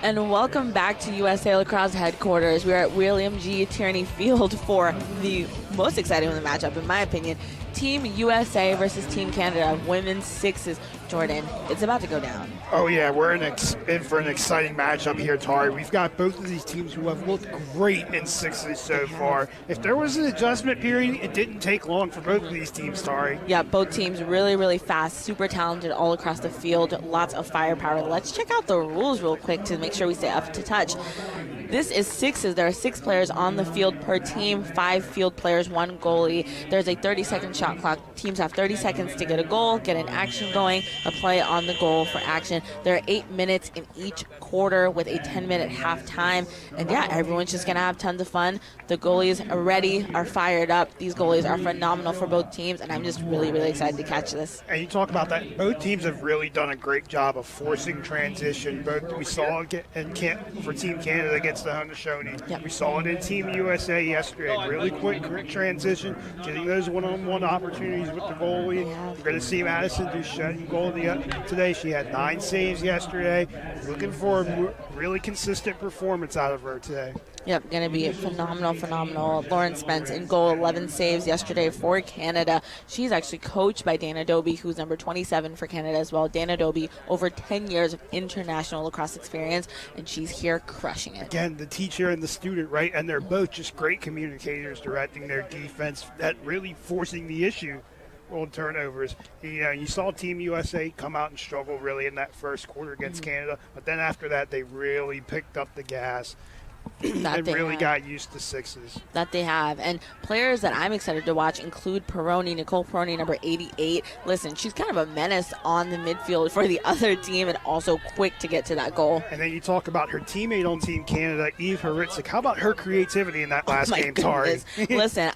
And welcome back to USA Lacrosse headquarters. We're at William G. Tierney Field for the most exciting of the matchup, in my opinion. Team USA versus Team Canada, women's sixes. Jordan, it's about to go down. Oh, yeah, we're in for an exciting matchup here, Tari. We've got both of these teams who have looked great in sixes so far. If there was an adjustment period, it didn't take long for both of these teams, Tari. Yeah, both teams really, really fast, super talented all across the field, lots of firepower. Let's check out the rules real quick to make sure we stay up to touch. This is sixes. There are 6 players on the field per team, 5 field players, 1 goalie. There's a 30-second shot clock. Teams have 30 seconds to get a goal, get an action going, a play on the goal for action. There are 8 minutes in each quarter with a 10-minute halftime. And yeah, everyone's just going to have tons of fun. The goalies are ready, are fired up. These goalies are phenomenal for both teams, and I'm just really, really excited to catch this. And you talk about that. Both teams have really done a great job of forcing transition. Both we saw it for Team Canada against the Haudenosaunee. Yep. We saw it in Team USA yesterday. Really quick transition, getting those one-on-one opportunities with the goalie. Yeah. We're going to see Madison Duchette goal today. She had 9 saves yesterday. Looking for a really consistent performance out of her today. Yep, going to be phenomenal. Lauren Spence in goal, 11 saves yesterday for Canada. She's actually coached by Dana Doby, who's number 27 for Canada as well. Dana Doby, over 10 years of international lacrosse experience, and she's here crushing it. Again, the teacher and the student, right? And they're both just great communicators directing their defense, that really forcing the issue on turnovers. You saw Team USA come out and struggle really in that first quarter against Canada, but then after that, they really picked up the gas. And really got used to sixes. That they have. And players that I'm excited to watch include Nicole Peroni, number 88. Listen, she's kind of a menace on the midfield for the other team and also quick to get to that goal. And then you talk about her teammate on Team Canada, Eve Haritzik. How about her creativity in that last game, Tari? Listen,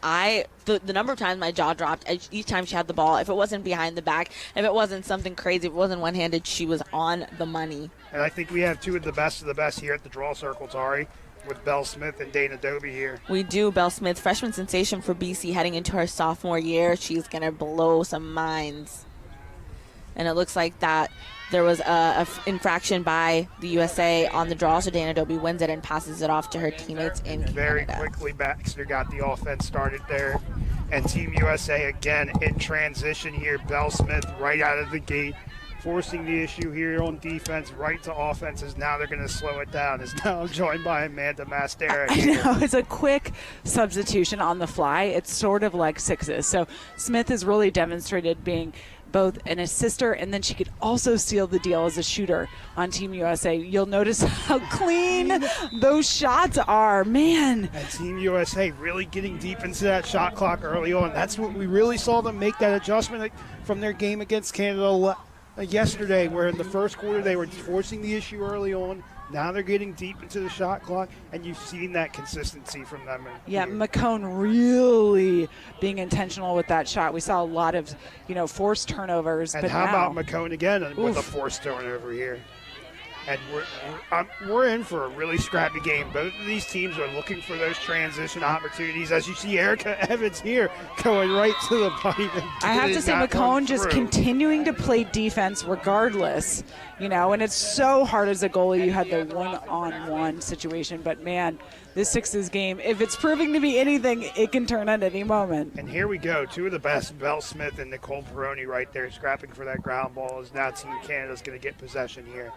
the number of times my jaw dropped each time she had the ball. If it wasn't behind the back, if it wasn't something crazy, if it wasn't one-handed, she was on the money. And I think we have 2 of the best here at the draw circle, Tari, with Belle Smith and Dana Doby here. We do. Belle Smith, freshman sensation for BC heading into her sophomore year. She's going to blow some minds. And it looks like that there was a infraction by the USA on the draw, so Dana Doby wins it and passes it off to her teammates in Canada. Very quickly, Baxter got the offense started there. And Team USA again in transition here. Belle Smith right out of the gate, forcing the issue here on defense, right to offenses. Now they're going to slow it down. Is now joined by Amanda Mastera. I know, it's a quick substitution on the fly. It's sort of like sixes. So Smith has really demonstrated being both an assister, and then she could also seal the deal as a shooter on Team USA. You'll notice how clean those shots are, man. And Team USA really getting deep into that shot clock early on. That's what we really saw them make that adjustment from their game against Canada yesterday, where in the first quarter they were forcing the issue early on. Now they're getting deep into the shot clock, and you've seen that consistency from them. Yeah, McCone really being intentional with that shot. We saw a lot of, forced turnovers. And but how now, about McCone again with a forced turnover here? And we're in for a really scrappy game. Both of these teams are looking for those transition opportunities. As you see Erica Evans here going right to the pipe. I have to say McCone just continuing to play defense regardless, and it's so hard as a goalie. You had the one-on-one situation, but man, this sixes game, if it's proving to be anything, it can turn at any moment. And here we go. 2 of the best, Belle Smith and Nicole Peroni right there scrapping for that ground ball. As now Team Canada's going to get possession here.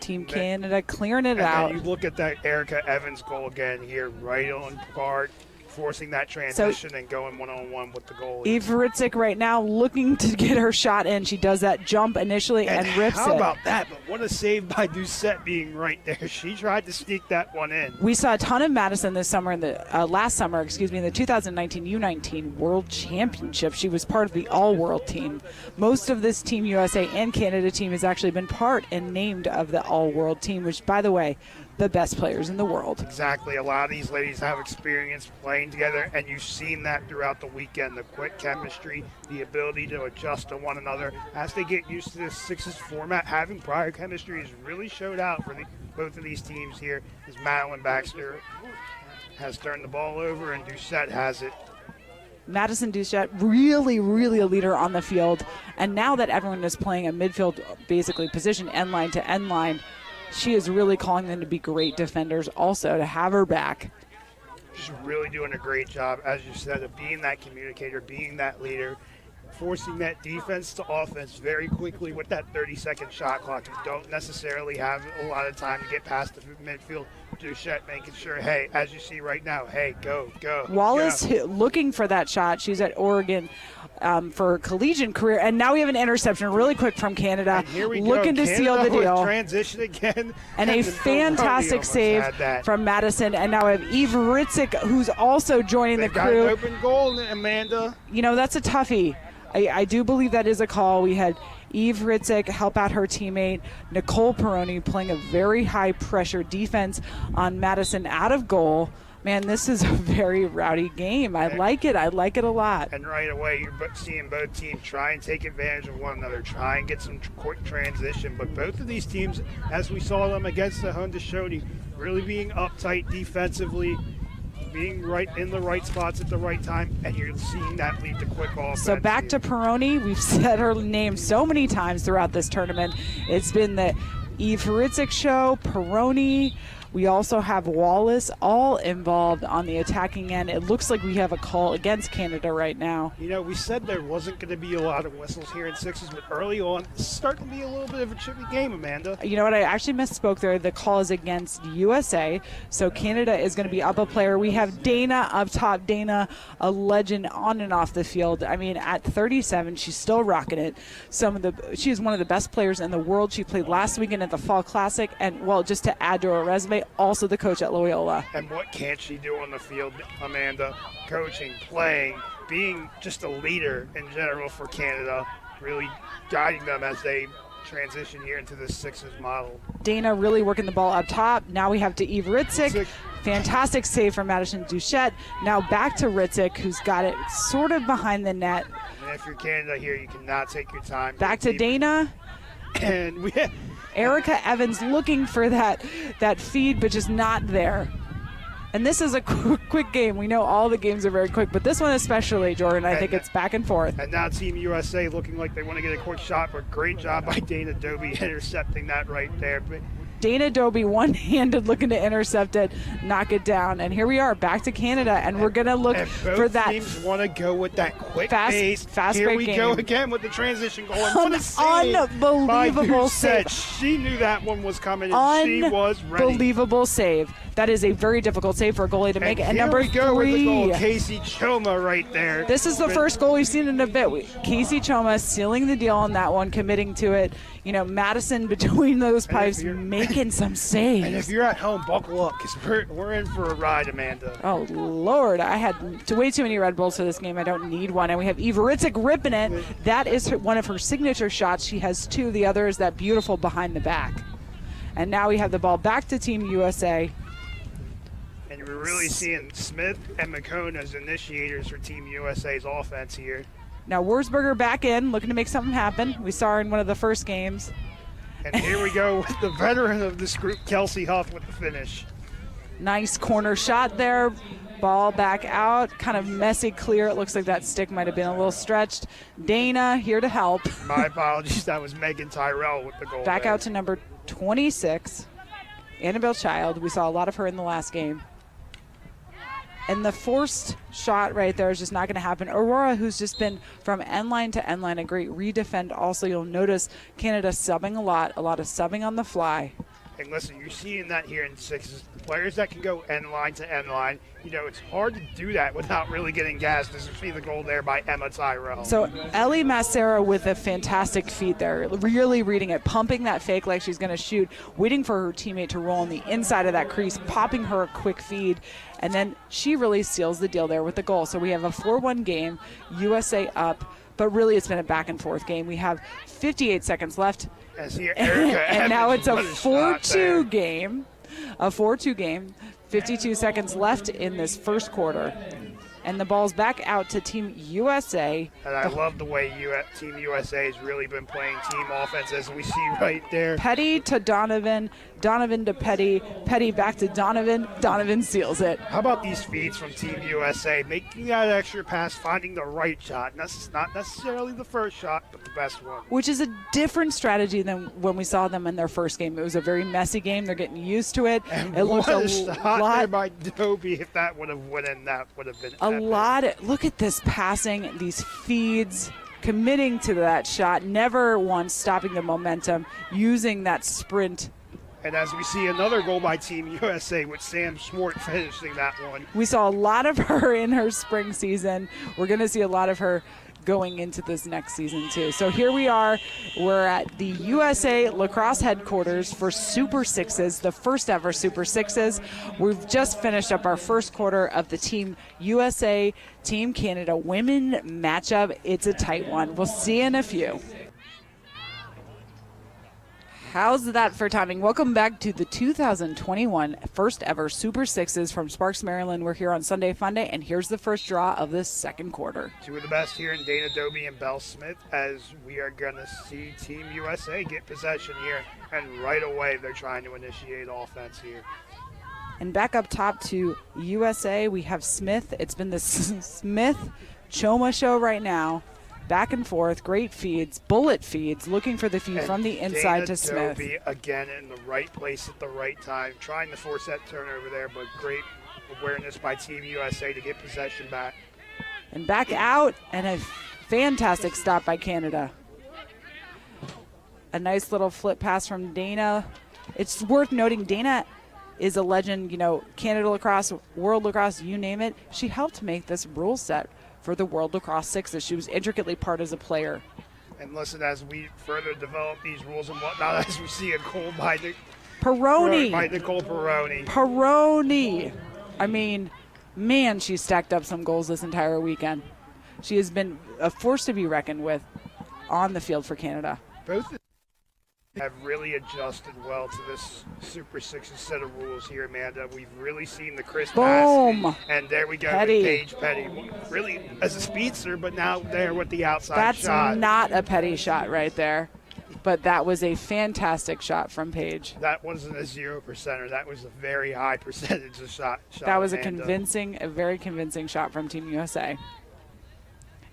Team Canada clearing it And out. then you look at that Erica Evans goal again here, right on guard, forcing that transition and going one-on-one with the goalie. Eve Haritzik right now looking to get her shot in. She does that jump initially and rips it. How about that? But what a save by Doucette being right there. She tried to sneak that one in. We saw a ton of Madison this summer, in the last summer, in the 2019 U19 World Championship. She was part of the all-world team. Most of this Team USA and Canada team has actually been part and named of the all-world team, which, by the way, the best players in the world. Exactly. A lot of these ladies have experience playing together, and you've seen that throughout the weekend. The quick chemistry, the ability to adjust to one another. As they get used to this sixes format, having prior chemistry has really showed out for both of these teams here, as Madeline Baxter has turned the ball over and Doucette has it. Madison Doucette, really, really a leader on the field. And now that everyone is playing a midfield, basically position end line to end line, she is really calling them to be great defenders also, to have her back. She's really doing a great job, as you said, of being that communicator, being that leader, forcing that defense to offense very quickly with that 30-second shot clock. You don't necessarily have a lot of time to get past the midfield. Duchette making sure, hey, as you see right now, hey, go. Wallace looking for that shot. She's at Oregon for her collegiate career, and now we have an interception really quick from Canada. And here we looking go. to seal the deal. Transition again. And a fantastic save from Madison. And now we have Eve Ritzik, who's also joining the crew. Got an open goal, Amanda. You know, that's a toughie. I do believe that is a call. We had Eve Ritzik help out her teammate Nicole Peroni playing a very high-pressure defense on Madison out of goal. Man, this is a very rowdy game. I like it. I like it a lot. And right away, you're seeing both teams try and take advantage of one another, try and get some quick transition. But both of these teams, as we saw them against the Haudenosaunee, really being uptight defensively, being right in the right spots at the right time, and you're seeing that lead to quick offense. So back to Peroni. We've said her name so many times throughout this tournament. It's been the Eve Ritzik show, Peroni. We also have Wallace all involved on the attacking end. It looks like we have a call against Canada right now. You know, we said there wasn't going to be a lot of whistles here in sixes, but early on, it's starting to be a little bit of a chippy game, Amanda. You know what? I actually misspoke there. The call is against USA, so Canada is going to be up a player. We have Dana up top. Dana, a legend on and off the field. I mean, at 37, she's still rocking it. She is one of the best players in the world. She played last weekend at the Fall Classic, and, well, just to add to her resume, also the coach at Loyola. And what can't she do on the field, Amanda? Coaching, playing, being just a leader in general for Canada, really guiding them as they transition here into the sixes model. Dana really working the ball up top. Now we have to Eve Ritzik. Fantastic save from Madison Duchette. Now back to Ritzik, who's got it sort of behind the net. And if you're Canada here, you cannot take your time. Back to Dana. And we Erica Evans looking for that feed, but just not there. And this is a quick game. We know all the games are very quick, but this one especially, Jordan, I think it's back and forth. And now Team USA looking like they want to get a quick shot, but great job by Dana Doby intercepting that right there. But Dana Doby one-handed looking to intercept it, knock it down. And here we are, back to Canada, and we're going to look for that. Both teams want to go with that quick fast Here break we game. go again with the transition goal. Unbelievable save. She knew that one was coming, and she was ready. Unbelievable save. That is a very difficult save for a goalie to make. And number here we go 3. With the goal, Casey Choma right there. This is the first goal we've seen in a bit. Casey Choma sealing the deal on that one, committing to it. You know, Madison between those pipes making some saves. And if you're at home, buckle up, because we're in for a ride, Amanda. Oh, Lord. I had way too many Red Bulls for this game. I don't need one. And we have Eva Ritzik ripping it. That is one of her signature shots. She has 2. The other is that beautiful behind the back. And now we have the ball back to Team USA. And we're really seeing Smith and McCone as initiators for Team USA's offense here. Now Wurzberger back in, looking to make something happen. We saw her in one of the first games. And here we go with the veteran of this group, Kelsey Huff, with the finish. Nice corner shot there. Ball back out. Kind of messy clear. It looks like that stick might have been a little stretched. Dana here to help. My apologies. That was Megan Tyrell with the goal. Back out to number 26, Annabelle Child. We saw a lot of her in the last game. And the forced shot right there is just not going to happen. Aurora, who's just been from end line to end line, a great redefend. Also, you'll notice Canada subbing a lot of subbing on the fly. And listen, you're seeing that here in sixes. Players that can go end line to end line, you know, it's hard to do that without really getting gassed. As you see the goal there by Emma Tyrell. So Ellie Massera with a fantastic feed there, really reading it, pumping that fake like she's going to shoot, waiting for her teammate to roll on the inside of that crease, popping her a quick feed, and then she really seals the deal there with the goal. So we have a 4-1 game, USA up, but really it's been a back and forth game. We have 58 seconds left. As here, Erica and now it's a Evans, 4-2 game. A 4-2 game. 52 seconds left in this first quarter. And the ball's back out to Team USA. And I love the way Team USA has really been playing team offense, as we see right there. Petty to Donovan, Donovan to Petty, Petty back to Donovan, Donovan seals it. How about these feeds from Team USA? Making that extra pass, finding the right shot. Not necessarily the first shot, but the best one. Which is a different strategy than when we saw them in their first game. It was a very messy game. They're getting used to it. And it looked what a shot lot there by Dobie. If that would have went in, that would have been a epic. lot. Look at this passing, these feeds, committing to that shot, never once stopping the momentum, using that sprint. And as we see another goal by Team USA with Sam Swart finishing that one. We saw a lot of her in her spring season. We're going to see a lot of her going into this next season too. So here we are. We're at the USA Lacrosse headquarters for Super Sixes, the first ever Super Sixes. We've just finished up our first quarter of the Team USA, Team Canada women matchup. It's a tight one. We'll see you in a few. How's that for timing? Welcome back to the 2021 first ever Super Sixes from Sparks, Maryland. We're here on Sunday Funday, and here's the first draw of the second quarter. Two of the best here in Dana Dobie and Belle Smith, as we are going to see Team USA get possession here. And right away, they're trying to initiate offense here. And back up top to USA, we have Smith. It's been the Smith-Choma show right now. Back and forth, great feeds, bullet feeds, looking for the feed from the inside to Smith. Dobie again in the right place at the right time, trying to force that turnover there, but great awareness by Team USA to get possession back. And back out, and a fantastic stop by Canada. A nice little flip pass from Dana. It's worth noting Dana is a legend, Canada Lacrosse, World Lacrosse, you name it. She helped make this rule set for the World Lacrosse Sixes. She was intricately part as a player. And listen, as we further develop these rules and whatnot, as we see a goal by Peroni. By Nicole Peroni. Peroni. I mean, man, she's stacked up some goals this entire weekend. She has been a force to be reckoned with on the field for Canada. Both have really adjusted well to this Super Sixes set of rules here, Amanda. We've really seen the crisp Boom. pass. And there we go Petty. with Paige Petty. Really as a speedster, but now there with the outside That's shot. not a Petty shot right there, but that was a fantastic shot from Paige. That wasn't a 0%er. That was a very high percentage of shot. That was Amanda. a very convincing shot from Team USA.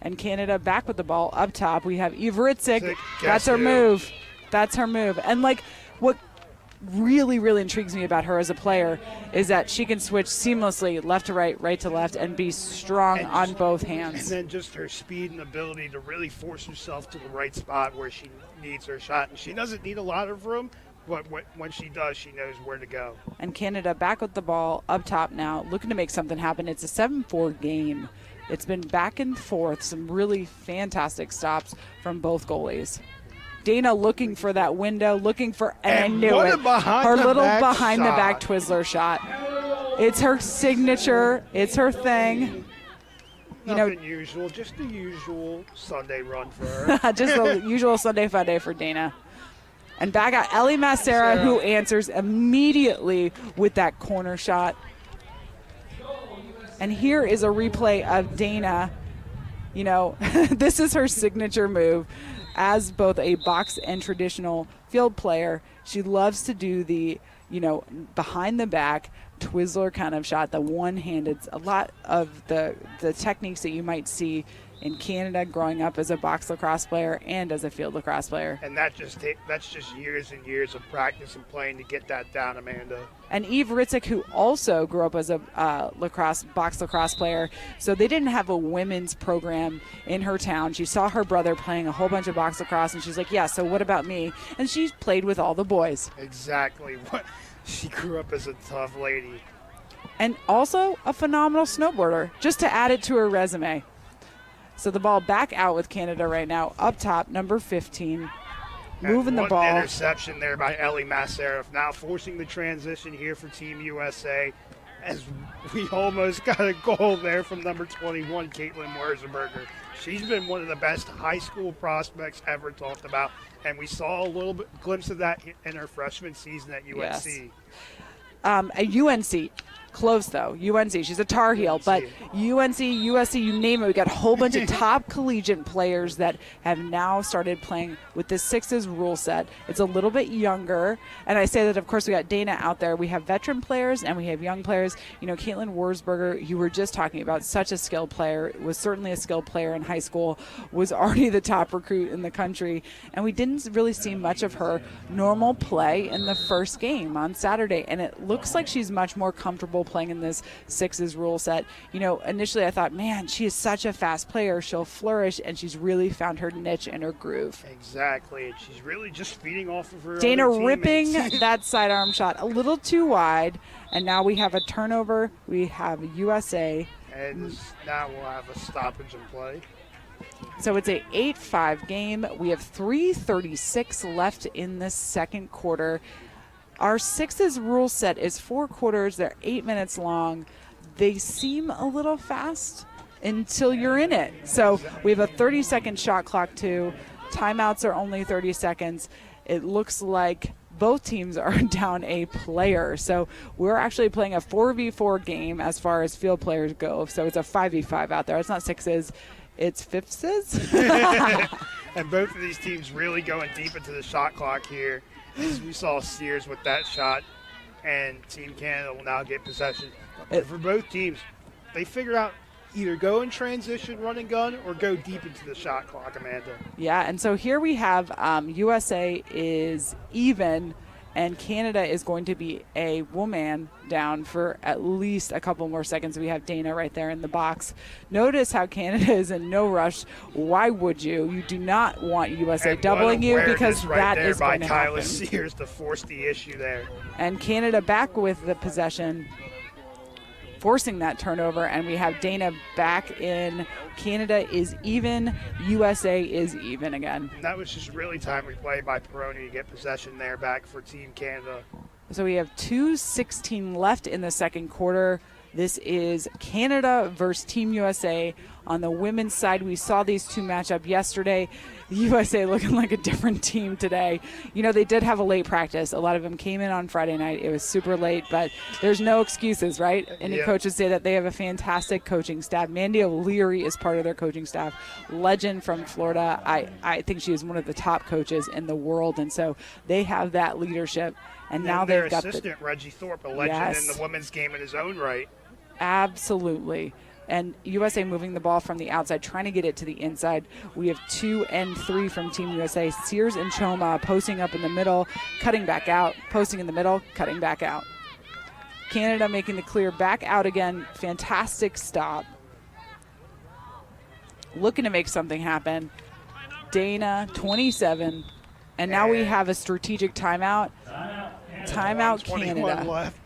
And Canada back with the ball up top. We have Eve Ritzik. That's her move. That's her move. And what really, really intrigues me about her as a player is that she can switch seamlessly left to right, right to left, and be strong on both hands. And then just her speed and ability to really force herself to the right spot where she needs her shot. And she doesn't need a lot of room, but when she does, she knows where to go. And Canada back with the ball up top now, looking to make something happen. It's a 7-4 game. It's been back and forth, some really fantastic stops from both goalies. Dana looking for that window, looking for, and I knew it. Her little behind the back Twizzler shot. It's her signature. It's her thing. Nothing usual, just the usual Sunday run for her. Just the usual Sunday fun day for Dana. And back out Ellie Massera, who answers immediately with that corner shot. And here is a replay of Dana. This is her signature move. As both a box and traditional field player, she loves to do the, behind the back Twizzler kind of shot, the one-handed. A lot of the techniques that you might see in Canada growing up as a box lacrosse player and as a field lacrosse player. And that's just years and years of practice and playing to get that down, Amanda. And Eve Ritzik, who also grew up as a box lacrosse player, so they didn't have a women's program in her town. She saw her brother playing a whole bunch of box lacrosse, and she's like, yeah, so what about me? And she played with all the boys. Exactly. She grew up as a tough lady. And also a phenomenal snowboarder, just to add it to her resume. So the ball back out with Canada right now. Up top, number 15. Moving the ball. One interception there by Ellie Massaroff. Now forcing the transition here for Team USA, as we almost got a goal there from number 21, Caitlin Werzenberger. She's been one of the best high school prospects ever talked about, and we saw a little glimpse of that in her freshman season at UNC. Yes. A UNC. Close, though. UNC. She's a Tar Heel. But UNC, USC, you name it. We got a whole bunch of top collegiate players that have now started playing with the sixes rule set. It's a little bit younger. And I say that, of course, we got Dana out there. We have veteran players and we have young players. You know, Caitlin Wurzberger, you were just talking about, such a skilled player, was certainly a skilled player in high school, was already the top recruit in the country. And we didn't really see much of her normal play in the first game on Saturday. And it looks like she's much more comfortable playing in this sixes rule set. You know, initially I thought, man, she is such a fast player. She'll flourish, and she's really found her niche and her groove. Exactly, and she's really just feeding off of her Dana other ripping teammates. that sidearm shot a little too wide, and now we have a turnover. We have USA. And now we'll have a stoppage in play. So it's a 8-5 game. We have 3:36 left in the second quarter. Our sixes rule set is 4 quarters. They're 8 minutes long. They seem a little fast until you're in it. So we have a 30-second shot clock too. Timeouts are only 30 seconds. It looks like both teams are down a player. So we're actually playing a 4v4 game as far as field players go. So it's a 5v5 out there. It's not sixes, it's fifths. And both of these teams really going deep into the shot clock here. As we saw Sears with that shot, and Team Canada will now get possession. For both teams, they figure out either go in transition, run and gun, or go deep into the shot clock, Amanda. Yeah, and so here we have USA is even, and Canada is going to be a woman down for at least a couple more seconds. We have Dana right there in the box. Notice how Canada is in no rush. Why would you? You do not want USA And doubling you, because right that there is by going to Kyla happen. Sears to force the issue there. And Canada back with the possession, forcing that turnover, and we have Dana back in. Canada is even, USA is even again. And that was just really timely play by Peroni to get possession there back for Team Canada. So we have 2:16 left in the second quarter. This is Canada versus Team USA. On the women's side, we saw these two match up yesterday. The USA looking like a different team today. You know, they did have a late practice. A lot of them came in on Friday night. It was super late, but there's no excuses, right? Any coaches say that they have a fantastic coaching staff. Mandy O'Leary is part of their coaching staff. Legend from Florida. I think she is one of the top coaches in the world, and so they have that leadership. And now their they've got assistant, Reggie Thorpe, a legend in the women's game in his own right. Absolutely. And USA moving the ball from the outside, trying to get it to the inside. We have 2 and 3 from Team USA. Sears and Choma posting up in the middle, cutting back out, posting in the middle, cutting back out. Canada making the clear back out again. Fantastic stop. Looking to make something happen. Dana, 27. And now we have a strategic timeout. Timeout Canada. Left.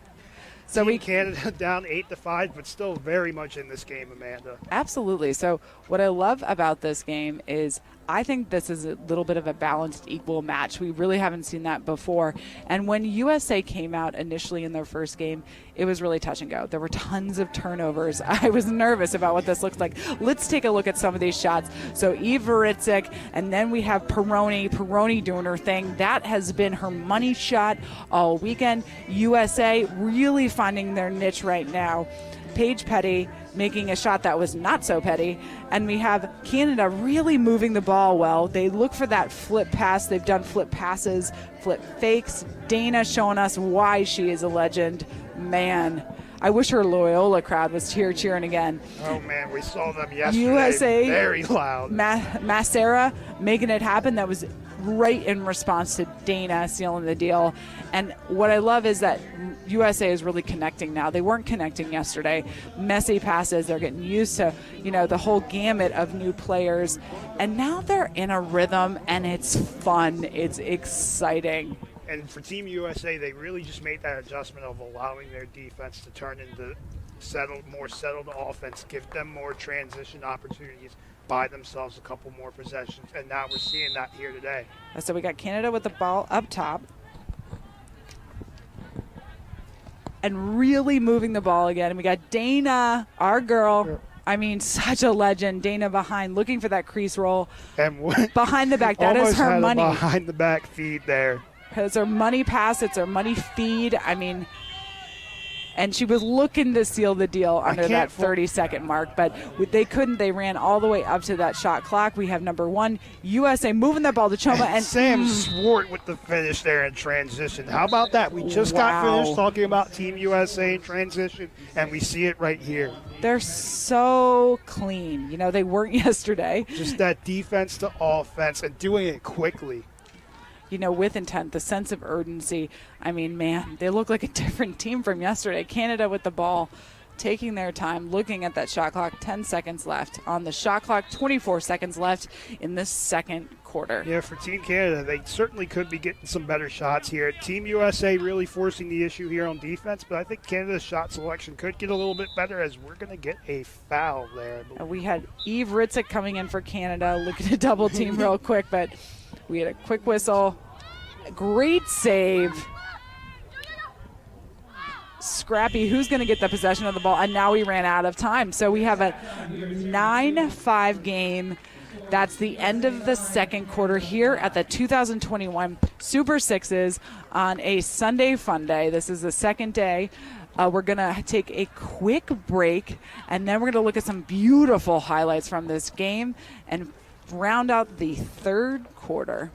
So Team Canada down 8-5, but still very much in this game, Amanda. Absolutely. So what I love about this game is I think this is a little bit of a balanced, equal match. We really haven't seen that before. And when USA came out initially in their first game, it was really touch and go. There were tons of turnovers. I was nervous about what this looks like. Let's take a look at some of these shots. So Eve Veritzik, and then we have Peroni doing her thing. That has been her money shot all weekend. USA really finding their niche right now. Paige Petty making a shot that was not so petty. And we have Canada really moving the ball well. They look for that flip pass. They've done flip passes, flip fakes. Dana showing us why she is a legend. Man, I wish her Loyola crowd was here cheering again. Oh, man, we saw them yesterday. USA, very loud. Massera making it happen. That was right in response to Dana sealing the deal. And what I love is that USA is really connecting now. They weren't connecting yesterday. Messy passes. They're getting used to, you know, the whole gamut of new players. And now they're in a rhythm, and it's fun. It's exciting. And for Team USA, they really just made that adjustment of allowing their defense to turn into more settled offense, give them more transition opportunities, buy themselves a couple more possessions, and now we're seeing that here today. So we got Canada with the ball up top and really moving the ball again. And we got Dana, our girl. I mean, such a legend. Dana behind, looking for that crease roll. And behind the back, that is her money. Behind the back feed there. It's her money pass. It's her money feed. I mean, and she was looking to seal the deal under that 30-second mark, but they couldn't. They ran all the way up to that shot clock. We have number 1, USA, moving that ball to Choma. And Sam Swart with the finish there in transition. How about that? We just got finished talking about Team USA in transition, and we see it right here. They're so clean. They weren't yesterday. Just that defense to offense and doing it quickly. With intent, the sense of urgency. I mean, man, they look like a different team from yesterday. Canada with the ball, taking their time, looking at that shot clock, 10 seconds left. On the shot clock, 24 seconds left in the second quarter. Yeah, for Team Canada, they certainly could be getting some better shots here. Team USA really forcing the issue here on defense, but I think Canada's shot selection could get a little bit better as we're going to get a foul there. We had Eve Ritzik coming in for Canada, looking to double team real quick, but we had a quick whistle. Great save. Scrappy, who's going to get the possession of the ball? And now we ran out of time. So we have a 9-5 game. That's the end of the second quarter here at the 2021 Super Sixes on a Sunday Fun Day. This is the second day. We're going to take a quick break, and then we're going to look at some beautiful highlights from this game and round out the third quarter.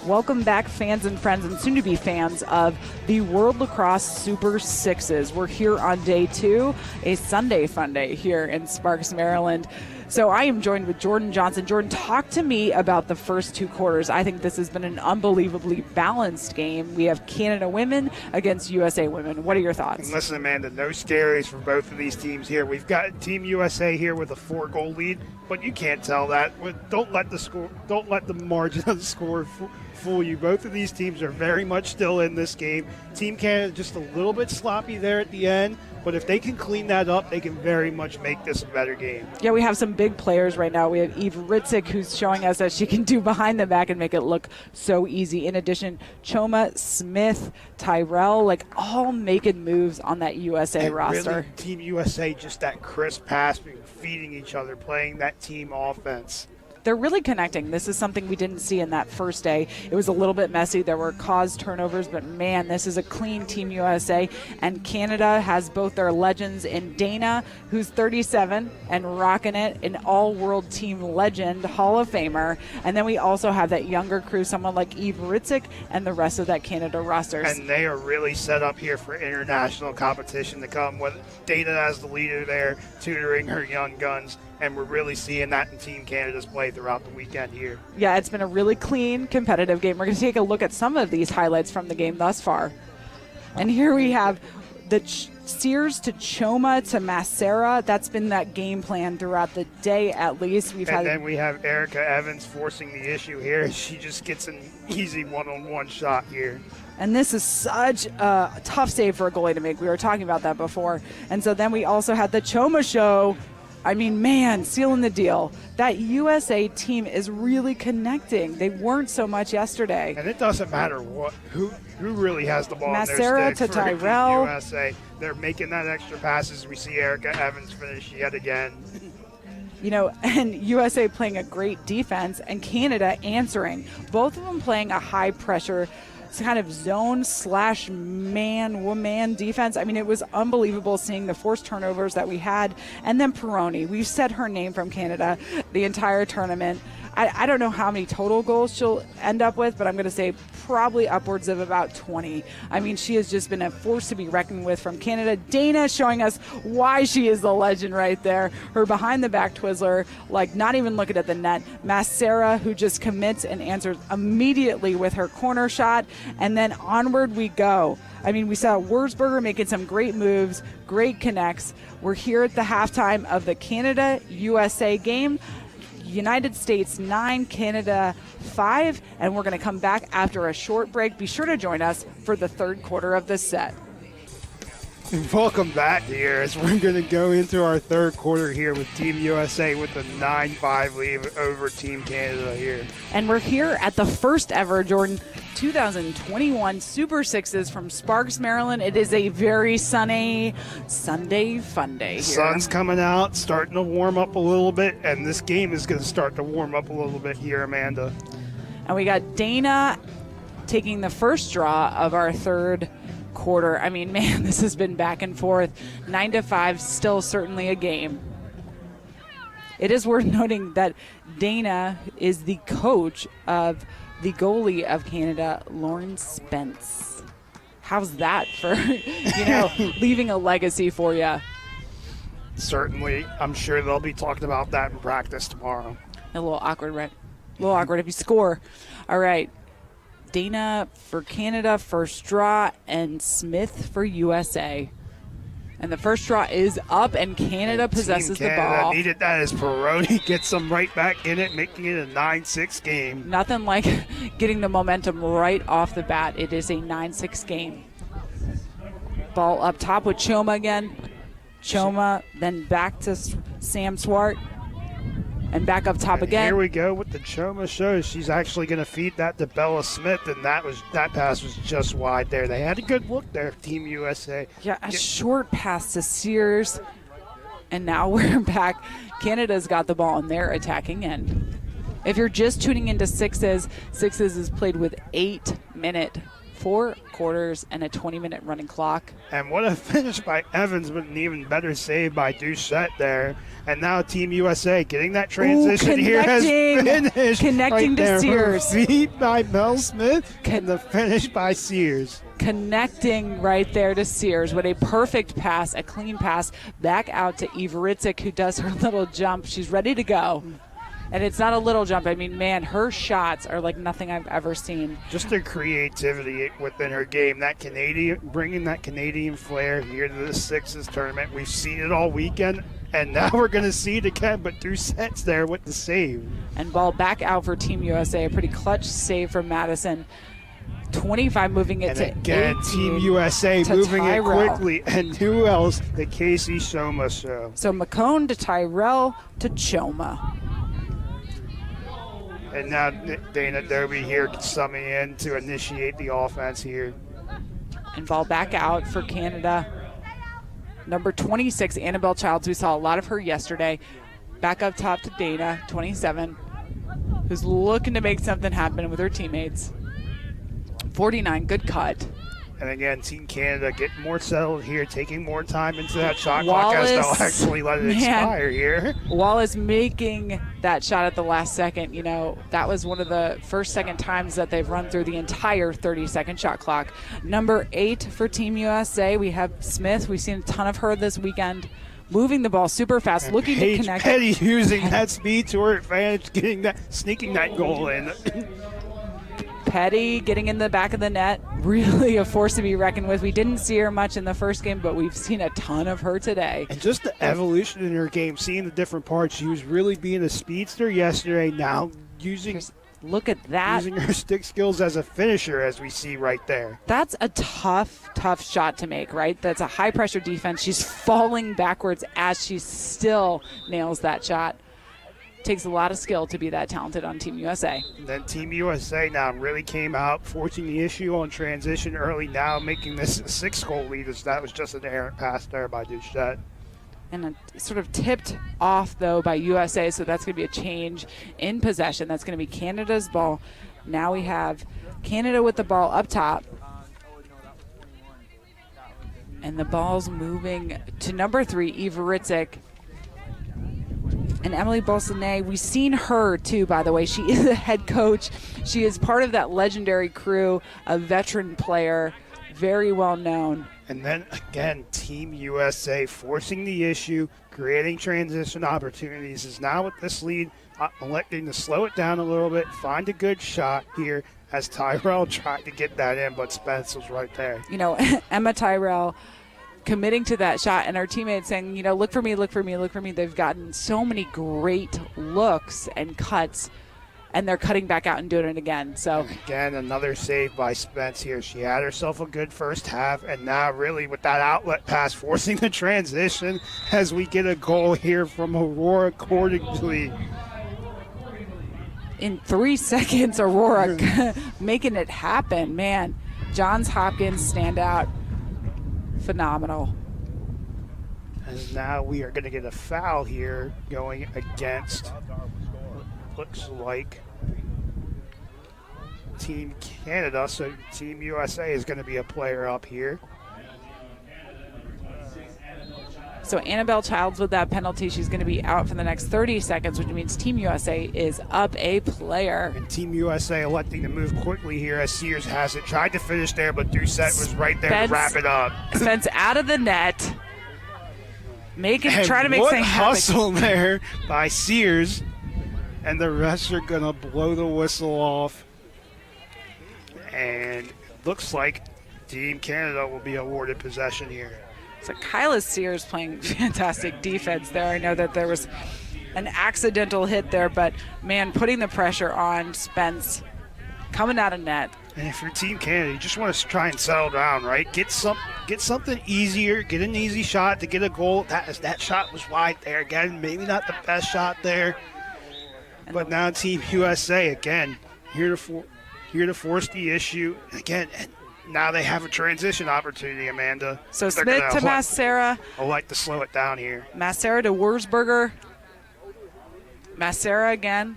Welcome back, fans and friends and soon-to-be fans of the World Lacrosse Super Sixes. We're here on day 2, a Sunday Fun Day here in Sparks, Maryland. So I am joined with Jordan Johnson. Jordan, talk to me about the first 2 quarters. I think this has been an unbelievably balanced game. We have Canada women against USA women. What are your thoughts? And listen, Amanda, no scaries for both of these teams here. We've got Team USA here with a 4-goal lead, but you can't tell that. Don't let the margin of the score fool you. Both of these teams are very much still in this game. Team Canada just a little bit sloppy there at the end, but if they can clean that up, they can very much make this a better game. Yeah, we have some big players right now. We have Eve Ritzik, who's showing us that she can do behind the back and make it look so easy. In addition, Choma, Smith, Tyrell, all making moves on that USA roster. Really, Team USA, just that crisp passing, feeding each other, playing that team offense. They're really connecting. This is something we didn't see in that first day. It was a little bit messy. There were caused turnovers, but man, this is a clean Team USA. And Canada has both their legends in Dana, who's 37 and rocking it, an all-world team legend, Hall of Famer. And then we also have that younger crew, someone like Eve Ritzik and the rest of that Canada rosters. And they are really set up here for international competition to come, with Dana as the leader there, tutoring her young guns. And we're really seeing that in Team Canada's play throughout the weekend here. Yeah, it's been a really clean, competitive game. We're going to take a look at some of these highlights from the game thus far. And here we have the Sears to Choma to Macera. That's been that game plan throughout the day at least. Then we have Erica Evans forcing the issue here. She just gets an easy one-on-one shot here. And this is such a tough save for a goalie to make. We were talking about that before. And so then we also had the Choma show. I mean, man, sealing the deal. That USA team is really connecting. They weren't so much yesterday. And it doesn't matter who really has the ball Macera in their stick to for Tyrell. USA. They're making that extra passes. We see Erica Evans finish yet again. And USA playing a great defense and Canada answering. Both of them playing a high-pressure kind of zone/man-woman defense. I mean, it was unbelievable seeing the forced turnovers that we had. And then Peroni. We've said her name from Canada the entire tournament. I don't know how many total goals she'll end up with, but I'm going to say probably upwards of about 20. I mean, she has just been a force to be reckoned with from Canada. Dana showing us why she is the legend right there. Her behind-the-back Twizzler, not even looking at the net. Macera, who just commits and answers immediately with her corner shot. And then onward we go. I mean, we saw Wurzberger making some great moves, great connects. We're here at the halftime of the Canada-USA game. United States 9, Canada 5, and we're going to come back after a short break. Be sure to join us for the third quarter of this set. Welcome back here as we're going to go into our third quarter here with Team USA with a 9-5 lead over Team Canada here. And we're here at the first ever, Jordan, 2021 Super Sixes from Sparks, Maryland. It is a very sunny Sunday Fun Day here. Sun's coming out, starting to warm up a little bit, and this game is going to start to warm up a little bit here, Amanda. And we got Dana taking the first draw of our third quarter. I mean, man, this has been back and forth. 9-5, still certainly a game. It is worth noting that Dana is the coach of the goalie of Canada, Lauren Spence. How's that for, leaving a legacy for you? Certainly. I'm sure they'll be talking about that in practice tomorrow. A little awkward, right? A little awkward if you score. All right. Dana for Canada, first draw, and Smith for USA. And the first draw is up, and Canada possesses the ball. Needed that as Peroni gets them right back in it, making it a 9-6 game. Nothing like getting the momentum right off the bat. It is a 9-6 game. Ball up top with Choma again. Choma, then back to Sam Swart. And back up top again. Here we go with the Choma show. She's actually going to feed that to Bella Smith, and that pass was just wide there. They had a good look there, Team USA. Yeah, a short pass to Sears, and now we're back. Canada's got the ball on their attacking end. If you're just tuning into Sixes is played with 8-minute 4 quarters and a 20-minute running clock. And what a finish by Evans, but an even better save by Doucette there. And now Team USA getting that transition here has finished. Connecting right to there. Sears. Feed by Mel Smith and the finish by Sears. Connecting right there to Sears with a perfect pass, a clean pass, back out to Ivaritic, who does her little jump. She's ready to go. And it's not a little jump. I mean, man, her shots are like nothing I've ever seen. Just her creativity within her game, bringing that Canadian flair here to the Sixes tournament. We've seen it all weekend, and now we're going to see it again. But Doucette's there with the save. And ball back out for Team USA. A pretty clutch save from Madison. 25 moving it to 18. And again, Team USA moving it quickly. And who else? The Casey Choma show. So McCone to Tyrell to Choma. And now Dana Dobie here summing in to initiate the offense here. And ball back out for Canada. Number 26, Annabelle Childs. We saw a lot of her yesterday. Back up top to Dana, 27, who's looking to make something happen with her teammates. 49, good cut. And again, Team Canada getting more settled here, taking more time into that shot clock as they'll actually let it expire here. Wallace making that shot at the last second. That was one of the second times that they've run through the entire 30-second shot clock. Number 8 for Team USA, we have Smith. We've seen a ton of her this weekend. Moving the ball super fast, and looking to connect. Petty using that speed to her advantage, sneaking that goal in. Petty getting in the back of the net, really a force to be reckoned with. We didn't see her much in the first game, but we've seen a ton of her today. And just the evolution in her game, seeing the different parts. She was really being a speedster yesterday, now look at that. Using her stick skills as a finisher, as we see right there. That's a tough shot to make, right? That's a high-pressure defense. She's falling backwards as she still nails that shot. Takes a lot of skill to be that talented on Team USA. And then Team USA now really came out, forcing the issue on transition early, now making this a 6-goal lead. That was just an errant pass there by Doucette. And sort of tipped off, though, by USA, so that's going to be a change in possession. That's going to be Canada's ball. Now we have Canada with the ball up top. And the ball's moving to number 3, Ivaritic. And Emily Bolsonet, we've seen her too, by the way. She is a head coach. She is part of that legendary crew, a veteran player, very well known. And then again, Team USA forcing the issue, creating transition opportunities, is now with this lead, electing to slow it down a little bit, find a good shot here as Tyrell tried to get that in, but Spence was right there. Emma Tyrell committing to that shot, and our teammates saying, look for me, look for me, look for me. They've gotten so many great looks and cuts, and they're cutting back out and doing it again. So again, another save by Spence here. She had herself a good first half, and now really with that outlet pass forcing the transition as we get a goal here from Aurora Cordingly. In 3 seconds, Aurora making it happen. Man, Johns Hopkins standout. Phenomenal. And now we are going to get a foul here going against, looks like Team Canada, so Team USA is going to be a player up here. So Annabelle Childs with that penalty, she's going to be out for the next 30 seconds, which means Team USA is up a player. And Team USA electing to move quickly here as Sears has it. Tried to finish there, but Doucette was right there to wrap it up. Spence out of the net. Try to make something happen. What hustle there by Sears. And the refs are going to blow the whistle off. And looks like Team Canada will be awarded possession here. So Kyla Sears playing fantastic defense there. I know that there was an accidental hit there, but, man, putting the pressure on Spence, coming out of net. And if you're Team Canada, you just want to try and settle down, right? Get something easier, get an easy shot to get a goal. That shot was wide there. Again, maybe not the best shot there. But now Team USA, again, here to force the issue. Again, now they have a transition opportunity, Amanda. So Smith to Massera. I'll like to slow it down here. Massera to Wurzberger. Massera again.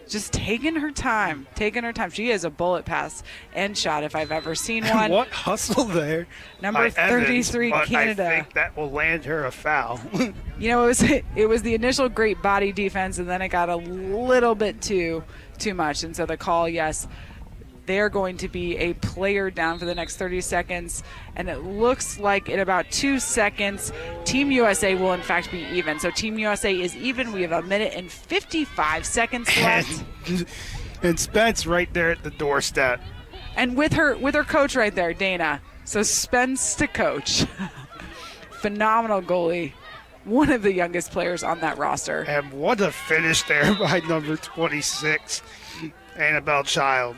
Just taking her time. She is a bullet pass and shot if I've ever seen one. What hustle there. Number 33, Evans, Canada. I think that will land her a foul. You know, it was the initial great body defense, and then it got a little bit too much. And so the call, yes, they're going to be a player down for the next 30 seconds. And it looks like in about 2 seconds, Team USA will in fact be even. So Team USA is even. We have 1 minute and 55 seconds left. And Spence right there at the doorstep. And with her coach right there, Dana. So Spence to coach. Phenomenal goalie. One of the youngest players on that roster. And what a finish there by number 26, Annabelle Child.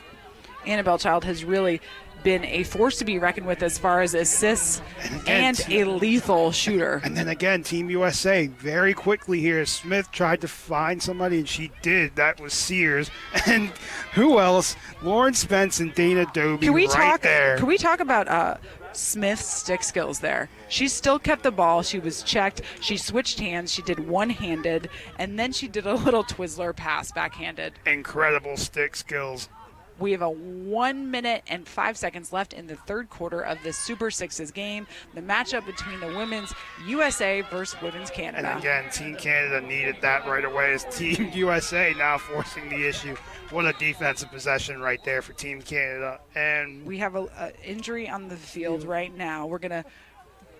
Annabelle Child has really been a force to be reckoned with as far as assists and a lethal shooter. And then again, Team USA very quickly here. Smith tried to find somebody, and she did. That was Sears. And who else? Lauren Spence and Dana Doby there. Can we talk about Smith's stick skills there? She still kept the ball. She was checked. She switched hands. She did one-handed, and then she did a little Twizzler pass backhanded. Incredible stick skills. We have a 1 minute and 5 seconds left in the third quarter of the Super Sixes game. The matchup between the women's USA versus women's Canada. And again, Team Canada needed that right away as Team USA now forcing the issue. What a defensive possession right there for Team Canada. And we have an injury on the field right now. We're gonna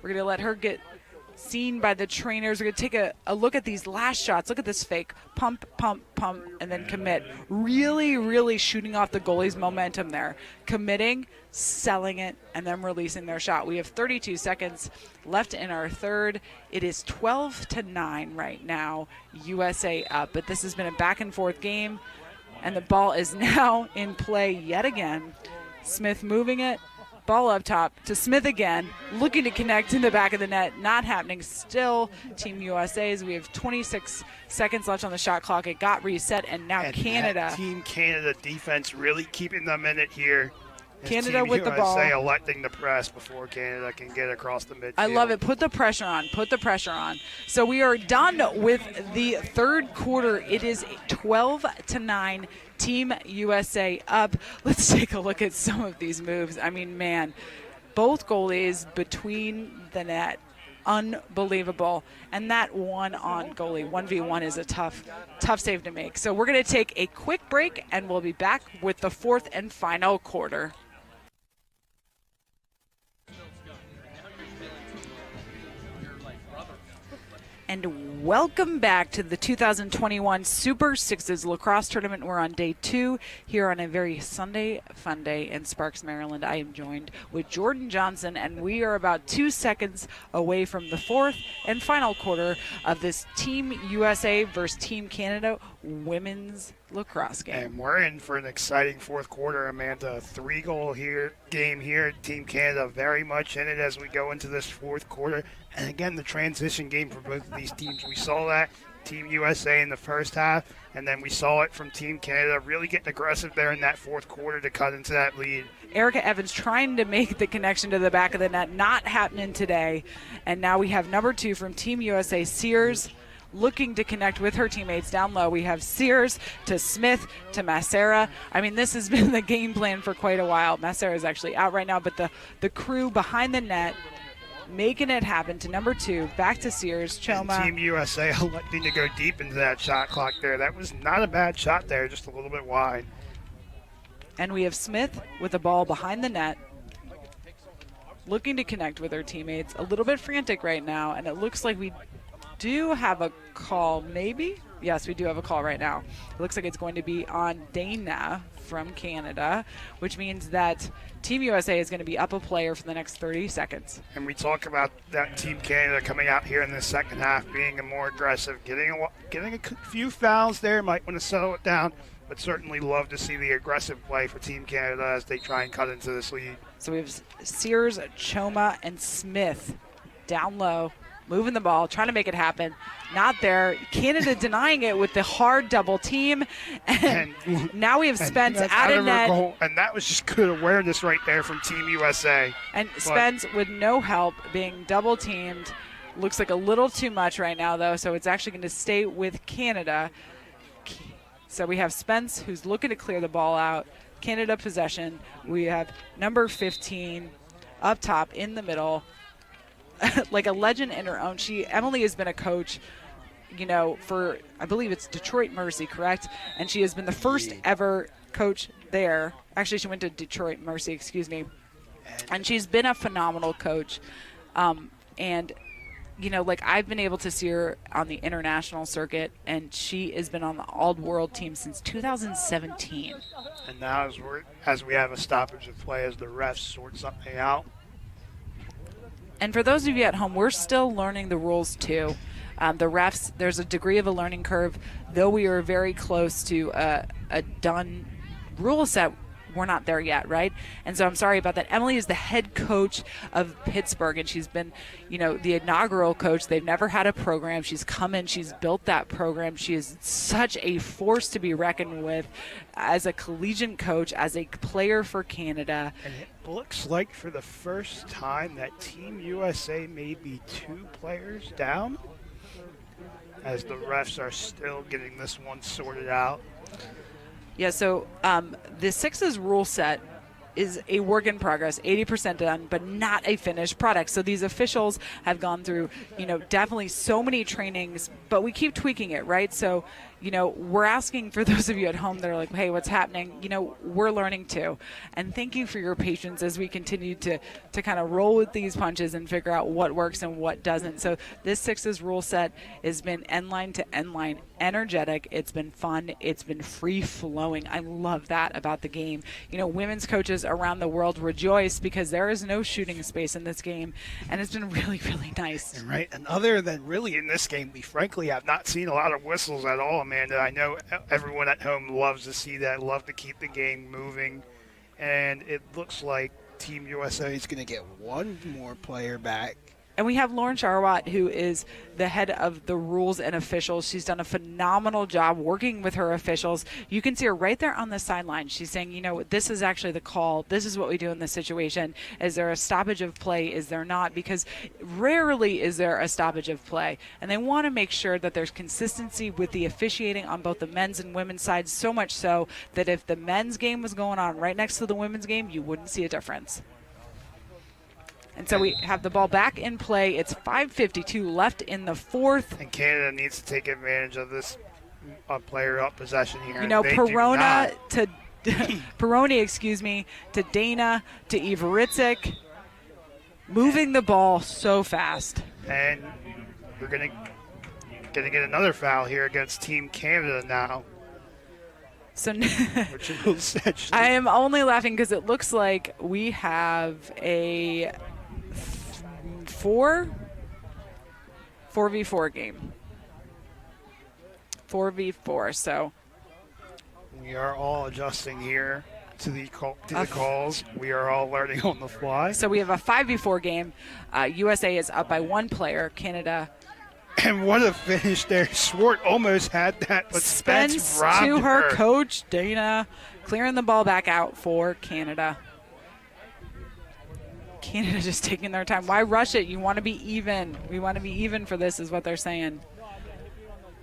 let her get seen by the trainers. We're going to take a look at these last shots. Look at this fake. Pump, pump, pump, and then commit. Really, really shooting off the goalie's momentum there. Committing, selling it, and then releasing their shot. We have 32 seconds left in our third. It is 12-9 right now. USA up. But this has been a back-and-forth game, and the ball is now in play yet again. Smith moving it. Ball up top to Smith again, looking to connect in the back of the net. Not happening still. Team USA's. We have 26 seconds left on the shot clock. It got reset, and now Canada. Team Canada defense really keeping them in it here. Canada Team with USA the ball. electing to press before Canada can get across the midfield. I love it. Put the pressure on. Put the pressure on. So we are done with the third quarter. It is 12-9. Team USA up. Let's take a look at some of these moves. I mean, man, both goalies between the net. Unbelievable. And that one on goalie, 1v1, is a tough save to make. So we're going to take a quick break, and we'll be back with the fourth and final quarter. And welcome back to the 2021 Super Sixes Lacrosse Tournament. We're on day 2 here on a very Sunday fun day in Sparks, Maryland. I am joined with Jordan Johnson, and we are about 2 seconds away from the fourth and final quarter of this Team USA versus Team Canada women's lacrosse game. And we're in for an exciting fourth quarter, Amanda. 3-goal game here. Team Canada very much in it as we go into this fourth quarter. And again, the transition game for both of these teams. We saw that Team USA in the first half, and then we saw it from Team Canada really getting aggressive there in that fourth quarter to cut into that lead. Erica Evans trying to make the connection to the back of the net, not happening today. And now we have number 2 from Team USA, Sears, looking to connect with her teammates down low. We have Sears to Smith to Massera. I mean, this has been the game plan for quite a while. Massera is actually out right now, but the crew behind the net making it happen to number 2, back to Sears, Choma. And Team USA electing to go deep into that shot clock there. That was not a bad shot there, just a little bit wide. And we have Smith with the ball behind the net, looking to connect with her teammates. A little bit frantic right now, and it looks like we do have a call, maybe? Yes, we do have a call right now. It looks like it's going to be on Dana from Canada, which means that Team USA is going to be up a player for the next 30 seconds. And we talk about that Team Canada coming out here in the second half, being more aggressive, getting a few fouls there, might want to settle it down, but certainly love to see the aggressive play for Team Canada as they try and cut into this lead. So we have Sears, Choma, and Smith down low, moving the ball, trying to make it happen. Not there. Canada denying it with the hard double team. And now we have Spence out of net. Goal, and that was just good awareness right there from Team USA. And Spence with no help being double teamed. Looks like a little too much right now, though, so it's actually going to stay with Canada. So we have Spence, who's looking to clear the ball out. Canada possession. We have number 15 up top in the middle. Like a legend in her own. Emily has been a coach, for, I believe it's Detroit Mercy, correct? And she has been the first ever coach there. Actually, she went to Detroit Mercy, excuse me. And she's been a phenomenal coach. And I've been able to see her on the international circuit, and she has been on the all-world team since 2017. And now as we have a stoppage of play as the refs sort something out. And for those of you at home, we're still learning the rules too. The refs, there's a degree of a learning curve. Though we are very close to a done rule set, we're not there yet, right? And so I'm sorry about that. Emily is the head coach of Pittsburgh, and she's been, the inaugural coach. They've never had a program. She's come in, she's built that program. She is such a force to be reckoned with as a collegiate coach, as a player for Canada. And it looks like for the first time that Team USA may be 2 players down, as the refs are still getting this one sorted out. Yeah, so the Sixes rule set is a work in progress, 80% done, but not a finished product. So these officials have gone through, definitely so many trainings, but we keep tweaking it, right? So, we're asking for those of you at home that are like, hey, what's happening? We're learning too. And thank you for your patience as we continue to kind of roll with these punches and figure out what works and what doesn't. So this Sixes rule set has been end line to end line, energetic. It's been fun. It's been free flowing. I love that about the game. Women's coaches around the world rejoice because there is no shooting space in this game, and it's been really, really nice. Right, and other than really in this game, we frankly have not seen a lot of whistles at all, Amanda. I know everyone at home loves to see that, love to keep the game moving, and it looks like Team USA is going to get one more player back. And we have Lauren Charwat, who is the head of the rules and officials. She's done a phenomenal job working with her officials. You can see her right there on the sideline. She's saying, this is actually the call. This is what we do in this situation. Is there a stoppage of play? Is there not? Because rarely is there a stoppage of play. And they want to make sure that there's consistency with the officiating on both the men's and women's sides, so much so that if the men's game was going on right next to the women's game, you wouldn't see a difference. And so we have the ball back in play. It's 5:52 left in the fourth. And Canada needs to take advantage of this player up possession here. Peroni to Dana to Ivaritzek, moving the ball so fast. And we're gonna get another foul here against Team Canada now. So which is actually, I am only laughing because it looks like we have a 4v4 game. 4v4, so. We are all adjusting here to the calls. We are all learning on the fly. So we have a 5v4 game. USA is up by 1 player. Canada. And what a finish there. Swart almost had that, but Spence robbed to her coach, Dana, clearing the ball back out for Canada. Canada just taking their time. Why rush it? You want to be even. We want to be even for this is what they're saying.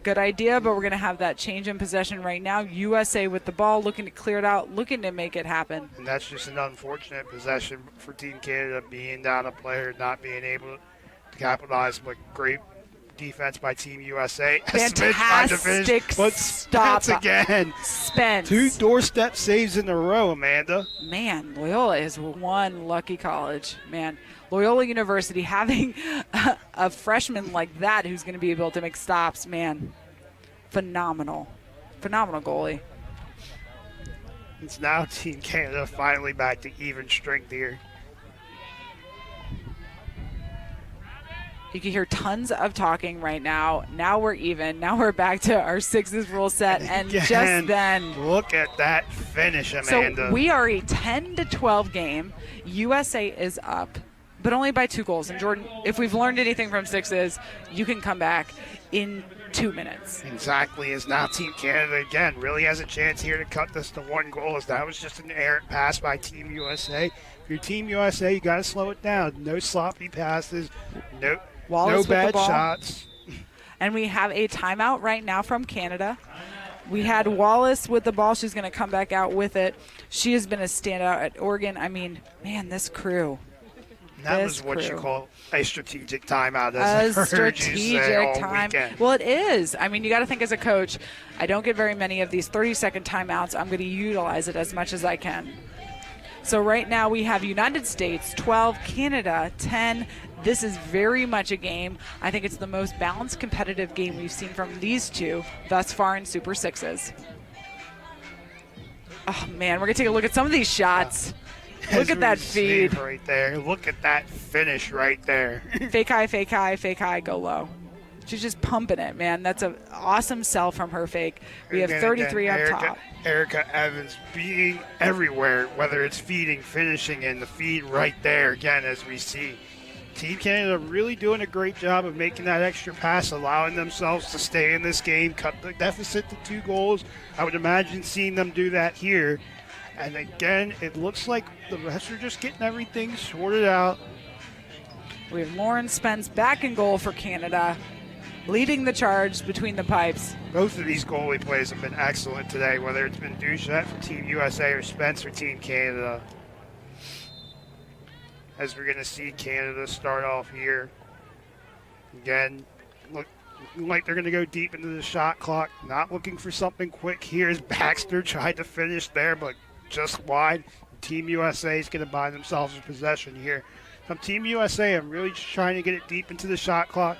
Good idea, but we're going to have that change in possession right now. USA with the ball, looking to clear it out, looking to make it happen. And that's just an unfortunate possession for Team Canada, being down a player, not being able to capitalize. But great defense by Team USA. Fantastic but stop again. Spence. 2 doorstep saves in a row, Amanda. Man, Loyola is one lucky college. Man, Loyola University having a freshman like that who's going to be able to make stops, man, phenomenal. Phenomenal goalie. It's now Team Canada finally back to even strength here. You can hear tons of talking right now. Now we're even. Now we're back to our sixes rule set. And again, just then. Look at that finish, Amanda. So we are a 10-12 game. USA is up, but only by 2 goals. And Jordan, if we've learned anything from sixes, you can come back in 2 minutes. Exactly. As now Team Canada, again, really has a chance here to cut this to 1 goal. As that was just an errant pass by Team USA. If you're Team USA, you got to slow it down. No sloppy passes. No bad shots. And we have a timeout right now from Canada. We had Wallace with the ball. She's going to come back out with it. She has been a standout at Oregon. I mean, man, this crew. That was what you call a strategic timeout. As a strategic time. Well, it is. I mean, you got to think as a coach, I don't get very many of these 30-second timeouts. I'm going to utilize it as much as I can. So right now we have United States 12, Canada 10. This is very much a game. I think it's the most balanced, competitive game we've seen from these two thus far in Super Sixes. Oh, man, we're going to take a look at some of these shots. Look at that feed. Right there. Look at that finish right there. Fake high, go low. She's just pumping it, man. That's an awesome sell from her fake. We have 33 up top. Erica Evans being everywhere, whether it's feeding, finishing, and the feed right there, again, as we see. Team Canada really doing a great job of making that extra pass, allowing themselves to stay in this game, cut the deficit to 2 goals. I would imagine seeing them do that here. And again, it looks like the rest are just getting everything sorted out. We have Lauren Spence back in goal for Canada, leading the charge between the pipes. Both of these goalie plays have been excellent today, whether it's been Duchette for Team USA or Spence for Team Canada. As we're going to see Canada start off here. Again, look like they're going to go deep into the shot clock. Not looking for something quick here as Baxter tried to finish there, but just wide. Team USA is going to buy themselves a possession here. From Team USA, I'm really just trying to get it deep into the shot clock.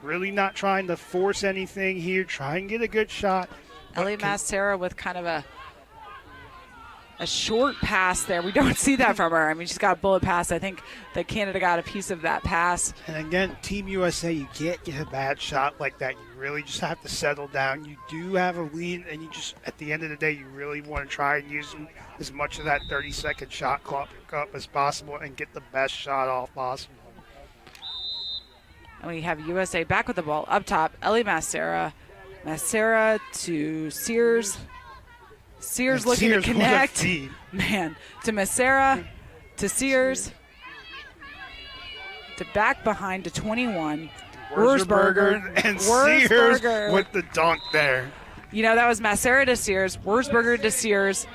Really not trying to force anything here. Try and get a good shot. Ellie Massera with kind of a short pass there. We don't see that from her. I mean, she's got a bullet pass. I think that Canada got a piece of that pass. And again, Team USA, you can't get a bad shot like that. You really just have to settle down. You do have a lead, and you just, at the end of the day, you really want to try and use as much of that 30-second shot clock up as possible and get the best shot off possible. And we have USA back with the ball up top. Ellie Massera. Massera to Sears. Sears looking to connect. Man, to Massera, to Sears, to back behind to 21. Wurzberger and Sears with the dunk there. You know, that was Massera to Sears, Wurzberger to Sears,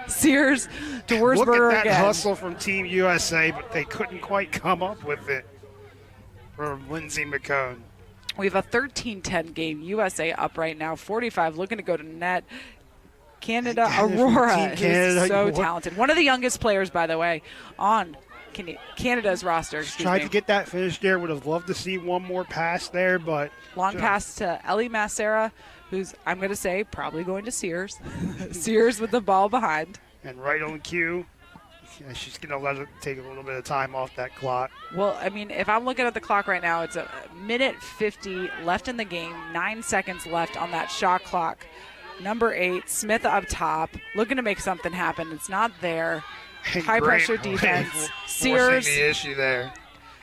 Sears to Wurzberger Look at that again. hustle from Team USA, but they couldn't quite come up with it from Lindsay McCone. We have a 13-10 game. USA up right now, 45, looking to go to net. Canada Aurora is so talented. One of the youngest players, by the way, on Canada's roster. Tried to get that finish there. Would have loved to see one more pass there, but long pass to Ellie Massera, who's, I'm going to say, probably going to Sears. Sears with the ball behind. And right on cue. Yeah, she's going to let it take a little bit of time off that clock. Well, I mean, if I'm looking at the clock right now, it's a minute 50 left in the game, 9 seconds left on that shot clock. Number 8, Smith up top, looking to make something happen. It's not there. High pressure defense. Sears. The issue there.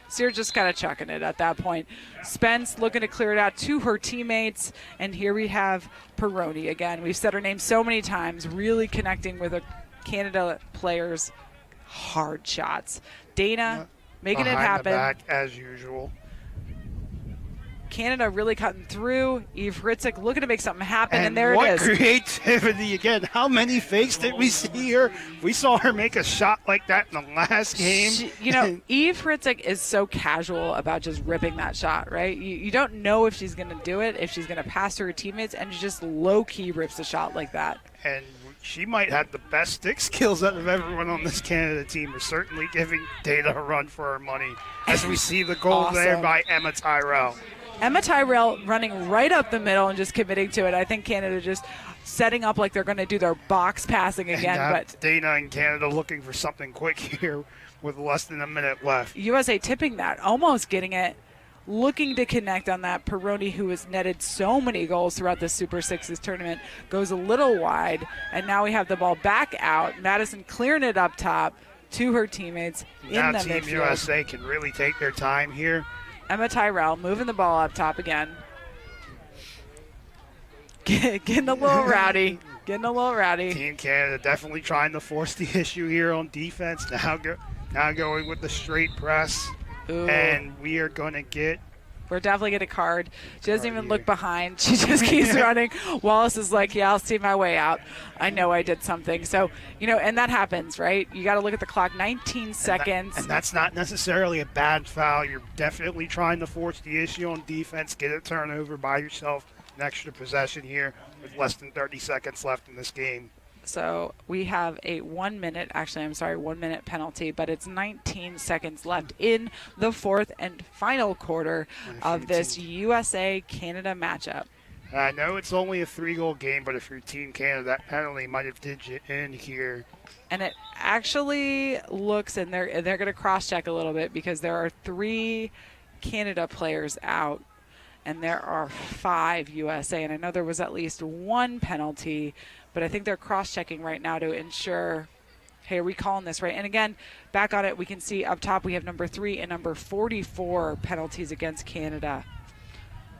Sears just kind of chucking it at that point. Spence looking to clear it out to her teammates. And here we have Peroni again. We've said her name so many times, really connecting with the Canada players. Hard shots. Dana making it happen. Behind the back as usual. Canada really cutting through. Eve Ritzik looking to make something happen, and there what it is. Creativity again. How many fakes did we see her? We saw her make a shot like that in the last game. Eve Ritzik is so casual about just ripping that shot, right? You don't know if she's going to do it, if she's going to pass to her teammates, and she just low-key rips a shot like that. And she might have the best stick skills out of everyone on this Canada team. We're certainly giving Dana a run for her money as we see the goal there by Emma Tyrell. Emma Tyrell running right up the middle and just committing to it. I think Canada just setting up like they're going to do their box passing again. But Dana and Canada looking for something quick here with less than a minute left. USA tipping that, almost getting it, looking to connect on that. Peroni, who has netted so many goals throughout the Super Sixes tournament, goes a little wide, and now we have the ball back out. Madison clearing it up top to her teammates in the midfield. Now Team USA can really take their time here. Emma Tyrell moving the ball up top again. Getting a little rowdy. Team Canada definitely trying to force the issue here on defense. Now going with the straight press. Ooh. And we are going to get... We're definitely get a card. She doesn't even look behind. She just keeps running. Wallace is like, yeah, I'll see my way out. I know I did something. So, and that happens, right? You got to look at the clock. 19 seconds. And that's not necessarily a bad foul. You're definitely trying to force the issue on defense, get a turnover, buy yourself an extra possession here with less than 30 seconds left in this game. So we have a 1 minute penalty, but it's 19 seconds left in the fourth and final quarter of this USA-Canada matchup. I know it's only a 3-goal game, but if you're Team Canada, that penalty might have did you in here. And it actually looks, and they're going to cross-check a little bit because there are 3 Canada players out, and there are 5 USA. And I know there was at least 1 penalty, but I think they're cross-checking right now to ensure, hey, are we calling this right? And again, back on it, we can see up top we have number 3 and number 44 penalties against Canada.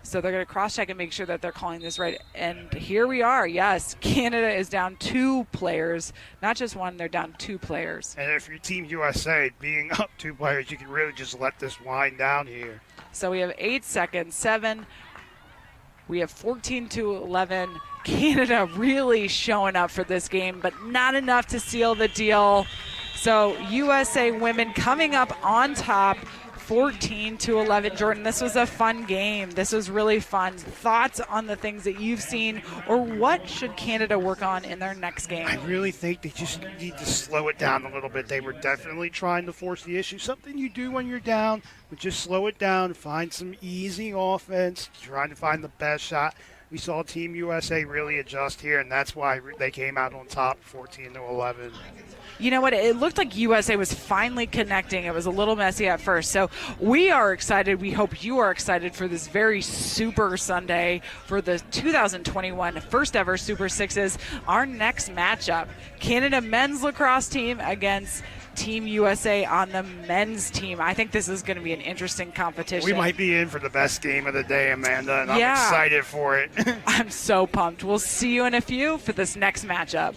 So they're going to cross-check and make sure that they're calling this right. And here we are. Yes, Canada is down 2 players. Not just 1, they're down 2 players. And if you're Team USA, being up 2 players, you can really just let this wind down here. So we have 8 seconds, 7. We have 14-11. Canada really showing up for this game, but not enough to seal the deal. So USA women coming up on top, 14-11. Jordan, this was a fun game. This was really fun. Thoughts on the things that you've seen, or what should Canada work on in their next game? I really think they just need to slow it down a little bit. They were definitely trying to force the issue. Something you do when you're down, but just slow it down, find some easy offense, trying to find the best shot. We saw Team USA really adjust here, and that's why they came out on top 14-11. You know what? It looked like USA was finally connecting. It was a little messy at first. So we are excited. We hope you are excited for this very Super Sunday for the 2021 first ever Super Sixes. Our next matchup, Canada men's lacrosse team against Team USA on the men's team. I think this is going to be an interesting competition. We might be in for the best game of the day, Amanda, and I'm excited for it. I'm so pumped. We'll see you in a few for this next matchup.